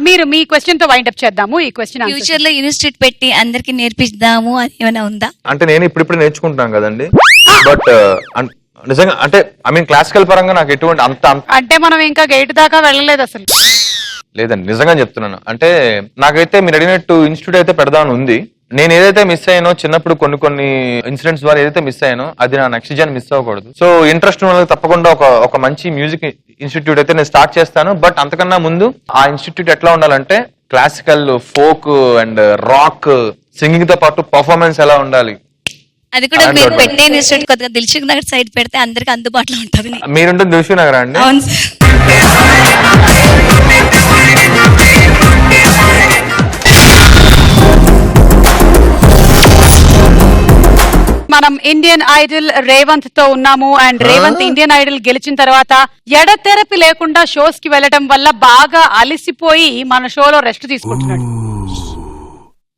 మీరు మీ క్వశ్చన్ తో వైండ్ అప్ చేద్దాము. ఈ క్వశ్చన్ ఫ్యూచర్ లో ఇన్స్టిట్యూట్ పెట్టి అందరికి నేర్పిద్దాము అని ఏమైనా ఉందా? అంటే నేను ఇప్పుడు నేర్చుకుంటున్నాను కదండి. బట్ నిజంగా అంటే ఐ మీన్ క్లాసికల్ పరంగా నాకు ఎటువంటి అంత అంటే మనం ఇంకా గేట్ దాకా వెళ్ళలేదు అసలు. లేదండి, నిజంగా చెప్తున్నాను. అంటే నాకైతే మీరు అడిగినట్టు ఇన్స్టిట్యూట్ అయితే పెడదామని ఉంది. నేను ఏదైతే మిస్ అయ్యానో చిన్నప్పుడు కొన్ని ఇన్సిడెంట్స్ ద్వారా ఏదైతే మిస్ అయ్యానో అది నా నెక్స్ట్ జన్ మిస్ అవ్వకూడదు. సో ఇంట్రెస్ట్ ఉన్న వాళ్ళకి తప్పకుండా ఒక మంచి మ్యూజిక్ ఇన్స్టిట్యూట్ అయితే నేను స్టార్ట్ చేస్తాను. బట్ అంతకన్నా ముందు ఆ ఇన్స్టిట్యూట్ ఎట్లా ఉండాలంటే classical, folk and rock singing తో పాటు పర్ఫార్మెన్స్ ఎలా ఉండాలి. అది కూడా మీరు పెట్టే ఇన్స్టిట్యూట్ కొద్దిగా దిల్సుఖ్ నగర్ సైడ్ పెడితే అందరికి అందుబాటులో ఉంటుంది. మీరుంటుంది దిల్సుఖ్ నగర్ అండి? అవును సార్. మనం ఇండియన్ ఐడల్ రేవంత్ తో ఉన్నాము. అండ్ రేవంత్ ఇండియన్ ఐడల్ గెలిచిన తర్వాత ఎడతెరపి లేకుండా షోస్ కి వెళ్ళడం వల్ల బాగా అలసిపోయి మన షోలో రెస్ట్ తీసుకుంటున్నాడు.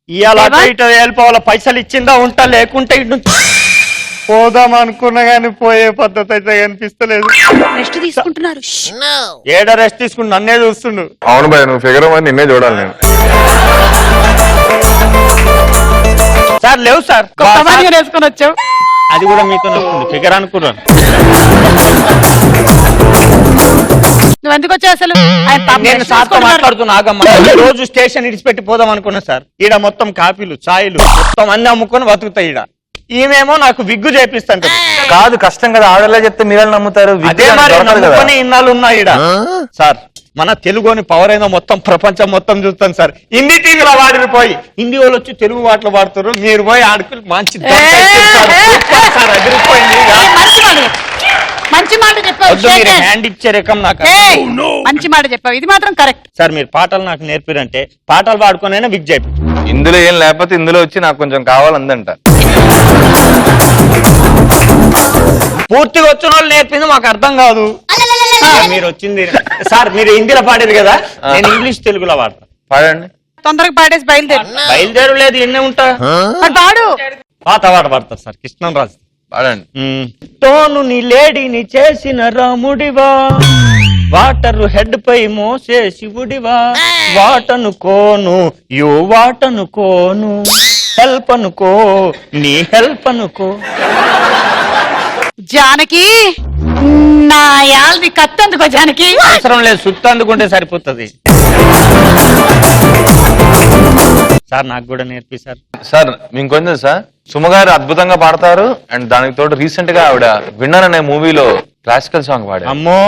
ఇవాళ ఇటు వెళ్ళిపోవాల పైసలు ఇచ్చిందా ఉంటా, లేకుంటే ఇటు పోదాం అనుకున్నా గానీ పోయే పద్ధతి అయితే కనిపిస్తలేదు. రెస్ట్ తీసుకుంటున్నారు. ఏడ రెస్ట్ తీసుకుని నన్నే చూస్తుండు. అవును భయ, నువ్వు ఫిగర్ అని నిన్నే చూడాలి నేను. సార్ లేవు సార్, వేసుకొని వచ్చావు. అది కూడా మీతో ఫిగర్ అనుకున్నాను. నువ్వు ఎందుకు వచ్చావు అసలు? నేను సార్తో మాట్లాడుతున్నా, ఆగమ్మా. రోజు స్టేషన్ ఇడిచిపెట్టి పోదాం అనుకున్నా సార్. ఈడ మొత్తం కాపీలు, ఛాయలు మొత్తం అన్ని అమ్ముకొని బతుకుతాయి. ఈడ ఈమెమో నాకు విగ్గు చేపిస్తాను. కాదు, కష్టం కదా, ఆడలే చెప్తే మీరే నమ్ముతారు. అదే మరి నమ్ముకొని ఇన్నాళ్ళు ఉన్నా ఈడ. సార్ మన తెలుగుని పవర్ అయినా మొత్తం ప్రపంచం మొత్తం చూస్తాను సార్. హిందీ టీవీలో వాడిపోయి హిందీ వాళ్ళు వచ్చి తెలుగు పాటలు పాడుతారు, మీరు పోయి ఆడుకుని మంచి అదిరిపోయింది. మంచి మాట చెప్పావు. మీరు హ్యాండ్ ఇచ్చే రకం నాకు. మంచి మాట చెప్పావు, ఇది మాత్రం కరెక్ట్. సార్ మీరు పాటలు నాకు నేర్పిరంటే పాటలు పాడుకునైనా విగ్ చేపి. ఇందులో ఏం లేకపోతే ఇందులో వచ్చి నాకు కొంచెం కావాలందంట. పూర్తిగా వచ్చిన వాళ్ళు నేర్పింది మాకు అర్థం కాదు. మీరు వచ్చింది సార్, మీరు హిందీలో పాడేది కదా, నేను ఇంగ్లీష్ తెలుగులో పాడతాను. పాడండి. తొందరగా పాడేసి బయలుదేరు లేదు, ఎన్నే ఉంటా. పాడు. పాత పాట పాడతారు సార్, కృష్ణరాజు. పాడండి. తోను నీ లేడీని చేసిన రాముడివా, వాటర్ హెడ్ పై మోసే శివుడివా, వాటనుకోను యో వాటనుకోను, హెల్ప్ అనుకో నీ హెల్ప్ అనుకో. జానకి నా యాల్ది కత్తందుకో. జానకి అవసరం లేదు, సుత్తు అందుకుంటే సరిపోతుంది. సార్ నాకు కూడా నేర్పి సార్. సార్ ఇంకొంచెం సార్, సుమగారు అద్భుతంగా పాడతారు. అండ్ దానికి తోడు రీసెంట్ గా ఆవిడ విన్నర్ అనే మూవీలో క్లాసికల్ సాంగ్ పాడారు. అమ్మో,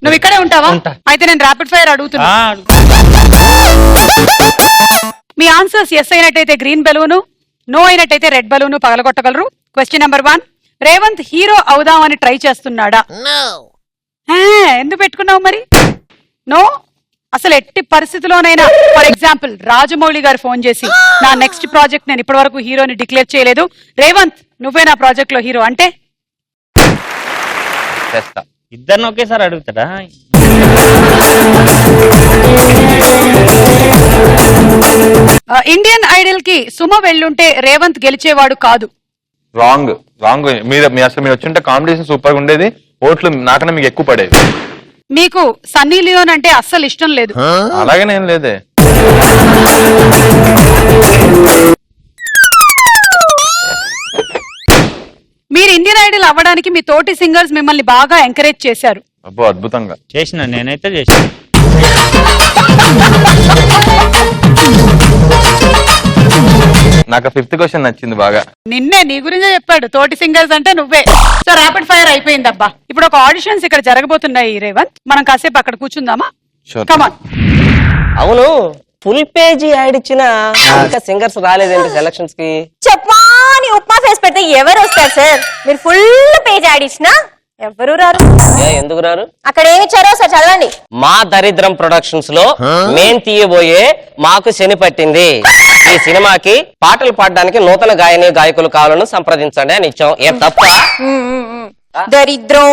నువ్వు ఇక్కడే ఉంటావా? అయితే నేను ర్యాపిడ్ ఫైర్ అడుగుతున్నా. మీ ఆన్సర్స్ ఎస్ అయినట్టయితే గ్రీన్ బెలూను, నో అయినట్టయితే రెడ్ బెలూను పగలగొట్టగలరు. క్వశ్చన్ నెంబర్ 1, రేవంత్ హీరో అవుదామని ట్రై చేస్తున్నాడా? ఎందుకు పెట్టుకున్నావు మరి? నో. అసలు ఎట్టి పరిస్థితిలోనైనా, ఫర్ ఎగ్జాంపుల్ రాజమౌళి గారు ఫోన్ చేసి నా నెక్స్ట్ ప్రాజెక్ట్ నేను ఇప్పటి వరకు హీరోని డిక్లేర్ చేయలేదు, రేవంత్ నువ్వే నా ప్రాజెక్ట్ లో హీరో అంటే చేస్తా. ఇద్దరిని ఒకేసారి అడుగుతాడా? ఇండియన్ ఐడల్ కి సుమ వెళ్ళుంటే రేవంత్ గెలిచేవాడు కాదు. రాంగ్. రాంగ్. మీరు అసలు మీరు వచ్చింటే కాంపిటీషన్ సూపర్ గా ఉండేది, ఓట్లు నాకన్నా మీకు ఎక్కువ పడేది. మీకు సన్నీ లియోన్ అంటే అస్సలు ఇష్టం లేదు. అలాగే నేను లేదే. మీరు ఇండియన్ ఐడల్ అవ్వడానికి మీ తోటి సింగర్స్ మిమ్మల్ని బాగా ఎంకరేజ్ చేశారు. అబ్బో అద్భుతంగా చేసిన నేనైతే చేసిన. నాకు 5th క్వశ్చన్ నచ్చింది బాగా. నిన్నే నీ గురించే చెప్పాడు, తోటి సింగర్స్ అంటే నువ్వే. సో ర్యాపిడ్ ఫైర్ అయిపోయింది అబ్బా. ఇప్పుడు ఒక ఆడిషన్స్ ఇక్కడ జరగబోతున్నాయి రేవంత్, మనం కాసేపు అక్కడ కూర్చుందామా? Sure. కమాన్. అవును, ఫుల్ పేజీ యాడ్ ఇచ్చిన ఇంకా సింగర్స్ రాలేదేంటి సెలక్షన్స్ కి? చెప్పా అని ఉప్మా ఫేస్ పెడితే ఎవరు వస్తారు సార్? మీరు ఫుల్ పేజ్ యాడ్ ఇచ్చినా ఎవరు రారు. ఎందుకు రారు? అక్కడ ఏమి ఇచ్చారో సార్ చదవండి. మా దరిద్రం ప్రొడక్షన్స్ లో మేం తీయబోయే మాకు శని పట్టింది ఈ సినిమాకి పాటలు పాడడానికి నూతన గాయకులు కావాలని సంప్రదించండి అని ఇచ్చాం. ఏం తప్ప? దరిద్రం,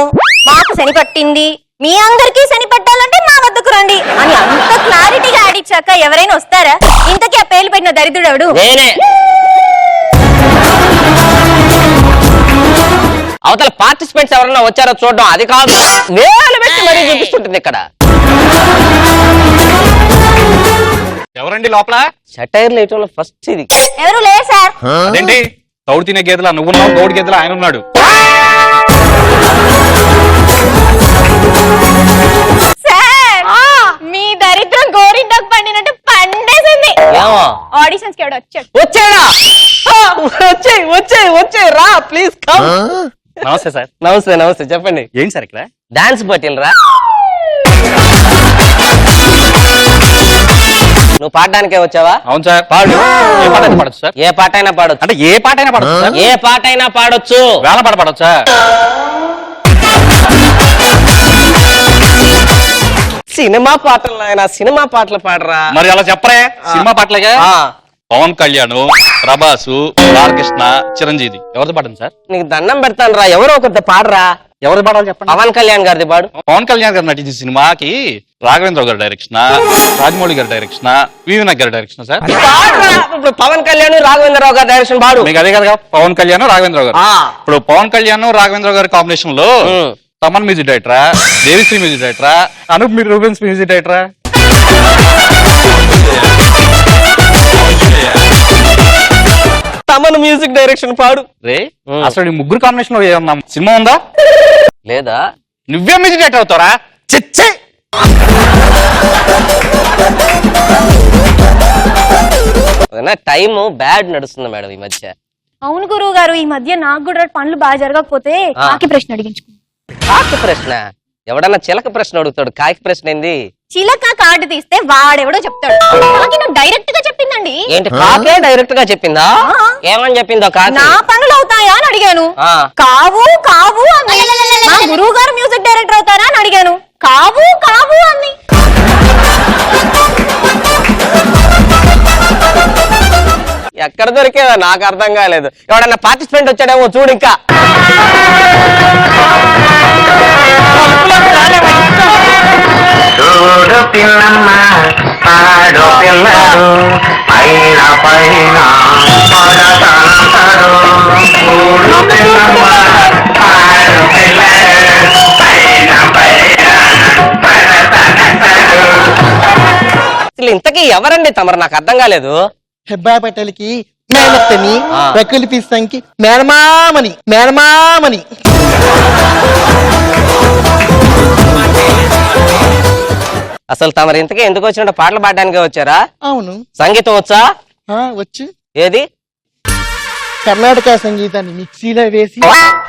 మాకు శని పట్టింది, మీ అందరికీ శని పట్టాలంటే మా వద్దకు రండి అని అంత క్లారిటీగా యాడ్ ఇచ్చాక ఎవరైనా వస్తారా? ఇంతకీ ఆ పేర్లు పెట్టిన దరిద్రుడు ఎవడు? నేనే. అవతల పార్టిసిపెంట్స్ ఎవరన్నా వచ్చారో చూడడం అది కాదు, వేలు పెట్టి మరీ చూపిస్తుంటుంది ఇక్కడ. ఎవరండి లోపల? షటైర్లు వేయటంలో ఫస్ట్ ఇది. ఎవరు లేరు సార్. అదేంటి తౌడు తినే గేదెలా నువ్వున్నావు, తౌడు గేదెలా ఆయన ఉన్నాడు. సార్, మీ దరిద్రం గోరింటకు పండినట్టు పండేసింది. ఆడిషన్స్ కి ఎవడు వచ్చాడు? వచ్చాడా? వచ్చే రా ప్లీజ్ కమ్. నమస్తే సార్. నమస్తే నమస్తే, చెప్పండి. ఏం సార్ ఇక్కడ? డాన్స్ పట్టిల్ రా. నువ్వు పాడడానికే వచ్చావా? అవును సార్. పాడు. ఏ పాట అయినా పాడొచ్చు సార్. ఏ పాట అయినా పాడొచ్చు. అంటే ఏ పాట అయినా పాడొచ్చు సార్. ఏ పాట అయినా పాడొచ్చు. వేల పాట పాడొచ్చా? సినిమా పాటలు ఆయన సినిమా పాటలు పాడరా. మరి అలా చెప్పరే. సినిమా పాటలేగా. పవన్ కళ్యాణ్, ప్రభాసు, బాలకృష్ణ, చిరంజీవి ఎవరితో పాడండి సార్? నీకు దండం పెడతాను రా, ఎవరో ఒకరితో పాడరా. ఎవరు పాడాలి చెప్పండి. పవన్ కళ్యాణ్ గారిది పాడు. పవన్ కళ్యాణ్ గారు నటించిన సినిమాకి రాఘవేంద్ర గారి డైరెక్షన్, రాజమౌళి గారి డైరెక్షన్, వివినాయక్ గారి డైరెక్షన్ సార్. ఇప్పుడు పవన్ కళ్యాణ్ రాఘవేంద్రరావు గారి డైరెక్షన్ పాడు. మీకు అదే కదా పవన్ కళ్యాణ్ రాఘవేంద్ర గారు. ఇప్పుడు పవన్ కళ్యాణ్ రాఘవేంద్ర గారి కాంబినేషన్ లో తమన్ మ్యూజిక్ డైరెక్టరా, దేవిశ్రీ మ్యూజిక్ డైరెక్టరా, అనూప్ రూబెన్స్ మ్యూజిక్ డైరెక్టరా? తమన్ మ్యూజిక్ డైరెక్షన్ పాడు రే. అసలు ఈ ముగ్గురు కాంబినేషన్ లో ఏమన్నా సినిమా ఉందా? లేదా? నువ్వే మ్యూజిక్ డైరెక్టర్ అవుతారా? చిచ్చే. టైం బ్యాడ్ నడుస్తుంది మేడం ఈ మధ్య. అవును గురువు గారు, ఈ మధ్య నాకు కూడా పనులు బాగా జరగకపోతే కాకి ప్రశ్న అడిగించుకో. కాకి ప్రశ్న? ఎవడన్నా చిలక ప్రశ్న అడుగుతాడు, కాకి ప్రశ్న ఏంది? చిలక కార్డు తీస్తే వాడెవడో చెప్తాడు. కాకి నాకు డైరెక్ట్ గా చెప్పిందండి. ఏంటి కాకే డైరెక్ట్ గా చెప్పిందా? ఏమని చెప్పిందో కాకి? నా పనులు అవుతాయా అని అడిగాను. కావు కావు అంది. నా గురువు గారు మ్యూజిక్ డైరెక్టర్ అవుతారా అని అడిగాను. కావు కావు అంది. ఎక్కడ దొరికేదా నాకు అర్థం కాలేదు. ఎవడన్నా పార్టిసిపెంట్ వచ్చాడేమో చూడు. ఇంకా ఇంతకీ ఎవరండి తమరు? నాకు అర్థం కాలేదు. హెబ్బాయి పటేల్కి మేనత్తని, రకుల్ పిస్తంకి మేనమామని. అసలు తమరు ఇంతకీ ఎందుకు వచ్చినట్టు పాటలు పాడడానికి వచ్చారా? అవును. సంగీతం వచ్చా? వచ్చు. ఏది? కర్ణాటక సంగీతాన్ని మిక్సీలో వేసి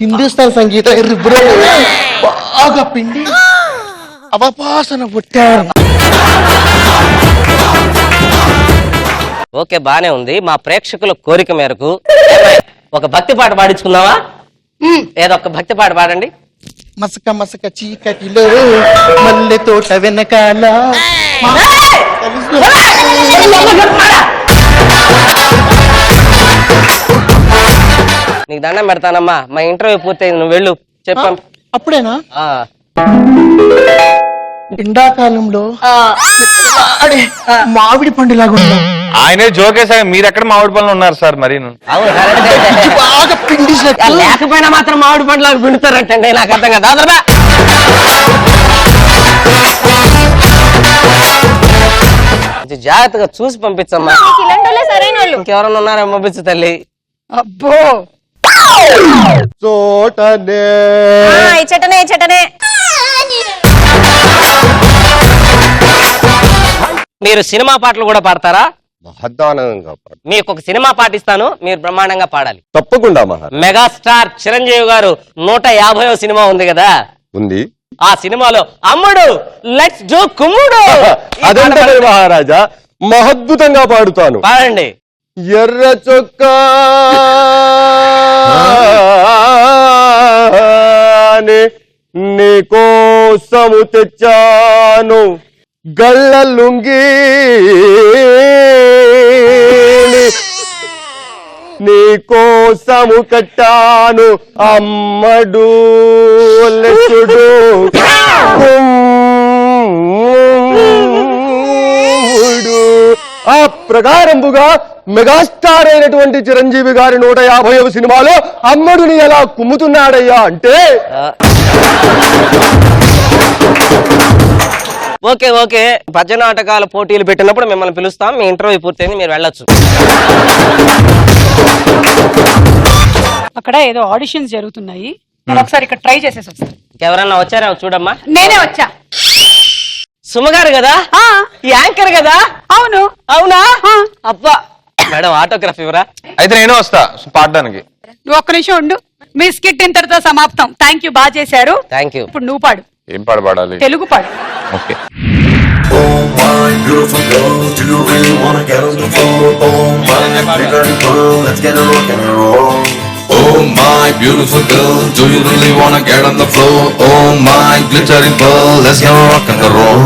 హిందుస్థాన్ సంగీతం రుబ్బులో బాగా పిండి అవపాసన పుట్టారు. ఓకే, బానే ఉంది. మా ప్రేక్షకుల కోరిక మేరకు ఒక భక్తి పాట పాడించుకుందామా? ఏదో ఒక భక్తి పాట పాడండి. మసక మసక చీకటిలో మల్లె తోట వెనకాల. నీకు దండం పెడతానమ్మా, మా ఇంటర్వ్యూ పూర్తయింది, నువ్వు వెళ్ళు. చెప్పాను. అప్పుడేనా? ఎండాకాలంలో మామిడి పండులాగా ఉంటాం. ఆయనే జోకేసా, మీరు ఎక్కడ మామిడి పనులు ఉన్నారు సార్? మరి బాగా పిండి లేకపోయినా మాత్రం మామిడి పండులాగా పిండుతారంటండి. నాకు అర్థం కదా. జాగ్రత్తగా చూసి పంపించమ్మా. నీకు ఇలాంటి వాళ్ళే సరైన వాళ్ళు. ఇంకెవరన్నా ఉన్నారా పంపించు తల్లి. అబ్బో చోటనే ఇచ్చటనే ఇచ్చటనే. మీరు సినిమా పాటలు కూడా పాడతారా? మహద్దానంగా మీకు ఒక సినిమా పాట ఇస్తాను, మీరు బ్రహ్మాండంగా పాడాలి. తప్పకుండా మహా మెగాస్టార్ చిరంజీవి గారు 150వ సినిమా ఉంది కదా, ఉంది. ఆ సినిమాలో అమ్ముడు లెట్స్ డూ కుమ్ముడు అదంటే మహారాజా మహద్భుతంగా పాడుతాను. పాడండి. ఎర్ర చొక్కా నీకోసము తెచ్చాను, గళ్ళ లుంగి నీకోసము కట్టాను, అమ్మడు లెచ్చుడు ఆ ప్రకారంబుగా మెగాస్టార్ అయినటువంటి చిరంజీవి గారి 150వ సినిమాలో అమ్మడుని ఎలా కుమ్ముతున్నాడయ్యా అంటే. ఓకే ఓకే, పద్య నాటకాల పోటీలు పెట్టినప్పుడు మిమ్మల్ని పిలుస్తాం. మీ ఇంటర్వ్యూ పూర్తయింది, మీరు వెళ్ళొచ్చు. అక్కడ ఏదో ఆడిషన్స్ జరుగుతున్నాయి, నేను ఒకసారి ఇక్కడ ట్రై చేసేసి వస్తాను. ఎవరన్నా వచ్చారా చూడమ్మా. నేనే వచ్చా. సుమగారు కదా, యాంకర్ కదా. అవును. అవునా? అబ్బా మేడం ఆటోగ్రాఫ్ ఇవ్వరా? అయితే నేను వస్తా పాడడానికి. నువ్వు ఒక్క నిమిషం ఉండు. మీ స్కిట్ ఇంతటితో సమాప్తం. థ్యాంక్ యూ, బాగా చేశారు. Thank you. ఇప్పుడు నువ్వు పాడు. ఏం పాట పాడాలి? తెలుగు పాడు. Okay. Oh my beautiful girls, do you really wanna get on the floor? Oh my pretty girl, let's get a rock and roll. Oh my beautiful girl, do you really wanna get on the floor? Oh my glittering pearl, let's get a rock and roll.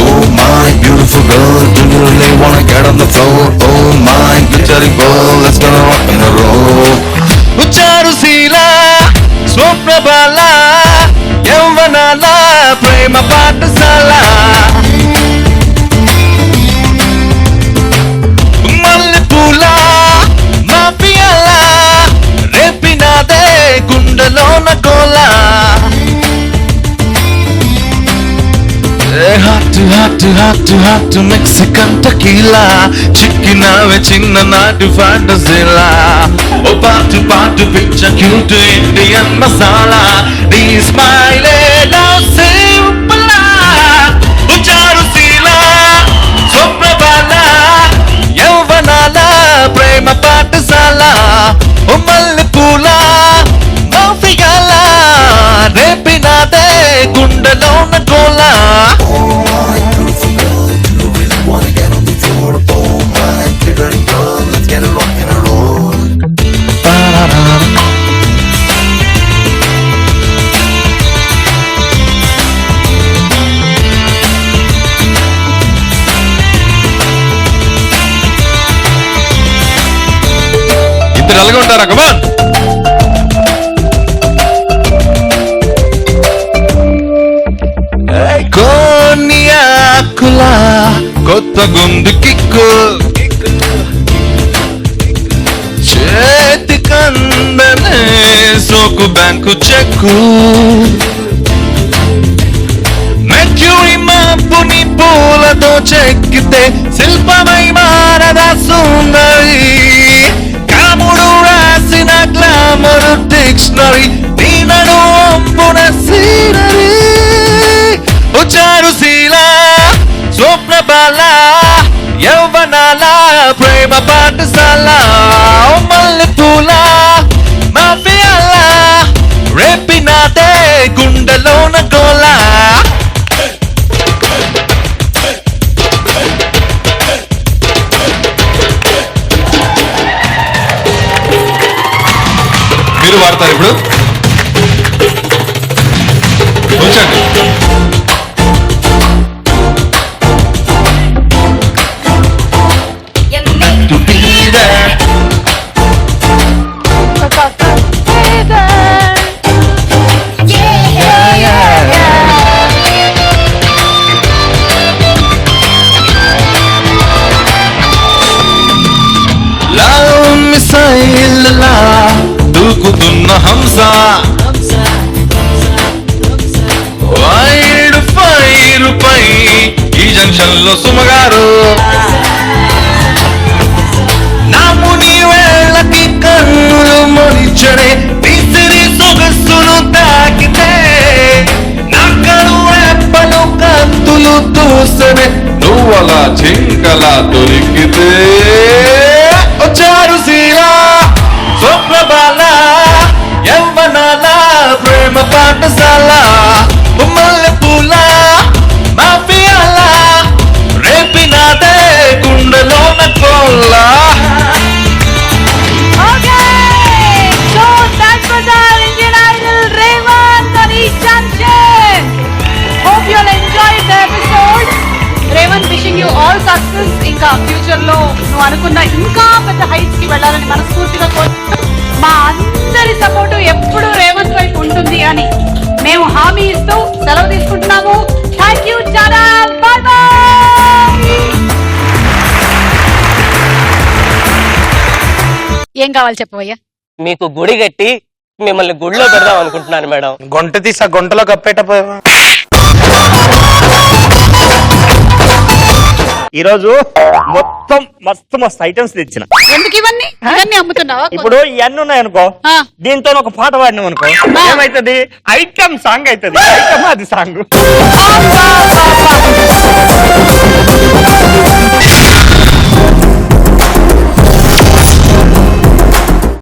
Oh my beautiful girl, do you really wanna get on the floor? Oh my glittering pearl, let's get a rock and roll. చారుశీల స్వప్నబాల యవ్వనాల ప్రేమ పాఠశాల మల్లెపూల మాఫియాల రేపినాదే గుండెలోన కోలా. హాట్ మెక్సికన్ టకీలా చిక్కినవే చిన్ననాటి ఫ్యాంటసీలా. ఓ పాటు పిచ్చ క్యూట్ ఇండియన్ మసాలా. నీ స్మైలే సింపులా. చారుశీల స్వప్నబాల యవ్వనాల ప్రేమ పాఠశాల. ఓ మల్లెపూల మాఫియాల రేపినాదే గుండెలోన కోలా. ఇద్దరు అలాగే ఉంటారా? కమాన్. కోనియాకుల కొత్త గుండు కిక్కు చేతి కందనే సోకు బ్యాంకు చెక్కు. మెర్క్యూరీ మాపుని పూలతో చెక్కితే శిల్పమై మారదా సుందరి. కాముడు రాసిన గ్లామర్ డిక్షనరీ దీనను ఒప్పున సీనరీ. చారుశీల స్వప్నబాల యవ్వనాల ప్రేమ పాఠశాల. మల్లెపూల మాఫియాల రేపినాదే గుండెలోన కోలా. మీరు వాడతారు ఇప్పుడు? కూర్చోండి. మిసైల్లా దూకుతున్న హంస స్టేషన్లో సుమగారు నా ముని వేళ్ళకి కన్నులు మొలిచడే విసిరి సొగసును తాకితే నా కరువెప్పలు కత్తులు దూసనే నువ్వలా జింకలా దొరికితే వచ్చారు సీరా స్వప్నబాల యవ్వనాల ప్రేమ పాఠశాల మల్లె పూల మాఫియాల రేపినాదే గుండెలోన Kolla. So that was our Indian Idol Revant on East Junction. Hope you'll enjoy the episode. Revant, wishing you all success. ఇంకా ఫ్యూచర్ లో నువ్వు అనుకున్న ఇంకా పెద్ద హైట్స్ కి వెళ్ళాలని మనస్ఫూర్తిగా కోరుకుంటూ మా అందరి సపోర్టు ఎప్పుడు రేవంత్ వైపు ఉంటుంది అని మేము హామీ ఇస్తూ సెలవు తీసుకుంటున్నాము. థ్యాంక్ యూ, చాలా బాయ్ బాయ్. ఏం కావాలి చెప్పవయ్యా? మీకు గుడి కట్టి మిమ్మల్ని గుడిలో పెడదాం అనుకుంటున్నాను మేడం. గుంట తీసి ఆ గుంటలో కప్పేటపోయావా? ఈ రోజు మొత్తం మస్తు మస్తు ఐటమ్స్ తెచ్చిన. ఎందుకు ఇవన్నీ అమ్ముతున్నావా? ఇప్పుడు ఇవన్నీ ఉన్నాయి అనుకో, దీంతో ఒక పాట పాడినాం అనుకో, ఏమైతుంది? ఐటమ్ సాంగ్ అవుతుంది. ఐటమ్ అది సాంగ్.